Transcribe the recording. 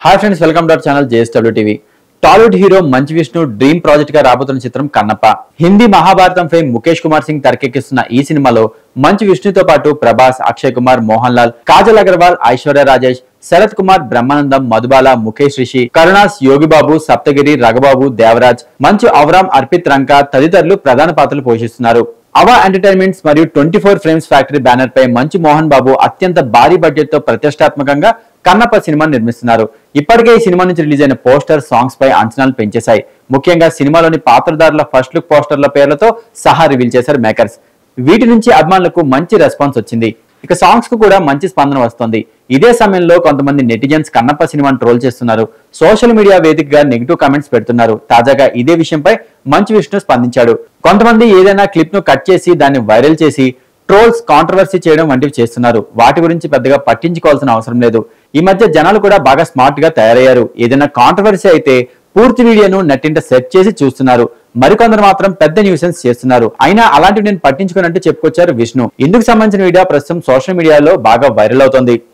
Hi friends, welcome to our channel JSW TV. Tollywood hero Manchu Vishnu dream project గా రాబోతున్న చిత్రం Kannappa. Hindi Mahabharatam fame Mukesh Kumar Singh తెరకెక్కిస్తున్న ఈ సినిమాలో మంచు విష్ణుతో పాటు ప్రభాస్, అక్షయ్ కుమార్, మోహన్ లాల్, కాజల్ అగర్వాల్, ఐశ్వర్య రాజేష్, శరత్ కుమార్, బ్రహ్మానందం, మధుబాల, ముఖేష్ రిషి, కరుణాస్, యోగిబాబు, సప్తగిరి, రఘుబాబు, దేవరాజ్, మంచు అవరామ్, అర్పిత్ రంకా తదితరులు ప్రధాన పాత్రలు పోషిస్తున్నారు. అవా ఎంటర్టైన్మెంట్స్ మరియు 24 ఫ్రేమ్స్ ఫ్యాక్టరీ బ్యానర్ పై మంచు మోహన్ బాబు అత్యంత భారీ బడ్జెట్ తో ప్రతిష్టాత్మకంగా కన్నప్ప సినిమాను నిర్మిస్తున్నారు. ఇప్పటికే ఈ సినిమా నుంచి రిలీజ్ అయిన పోస్టర్, సాంగ్స్ పై అంచనాలు పెంచేశాయి. ముఖ్యంగా సినిమాలోని పాత్రధారుల ఫస్ట్ లుక్ పోస్టర్ల పేర్లతో సహా రివీల్ చేశారు మేకర్స్. వీటి నుంచి అభిమానులకు మంచి రెస్పాన్స్ వచ్చింది. ఇక సాంగ్స్ కు కూడా మంచి స్పందన వస్తుంది. ఇదే సమయంలో కొంతమంది నెటిజన్స్ కన్నప్ప సినిమాను ట్రోల్ చేస్తున్నారు. సోషల్ మీడియా వేదికగా నెగిటివ్ కామెంట్స్ పెడుతున్నారు. తాజాగా ఇదే విషయంపై మంచు విష్ణు స్పందించాడు. కొంతమంది ఏదైనా క్లిప్ ను కట్ చేసి దాన్ని వైరల్ చేసి ట్రోల్స్, కాంట్రవర్సీ చేయడం వంటివి చేస్తున్నారు. వాటి గురించి పెద్దగా పట్టించుకోవాల్సిన అవసరం లేదు. ఈ మధ్య జనాలు కూడా బాగా స్మార్ట్ గా తయారయ్యారు. ఏదైనా కాంట్రవర్సీ అయితే పూర్తి వీడియోను నెట్టింట సెర్చ్ చేసి చూస్తున్నారు. మరికొందరు మాత్రం పెద్ద న్యూసెన్స్ చేస్తున్నారు. అయినా అలాంటివి నేను పట్టించుకున్నట్టు చెప్పుకొచ్చారు విష్ణు. ఇందుకు సంబంధించిన వీడియో ప్రస్తుతం సోషల్ మీడియాలో బాగా వైరల్ అవుతోంది.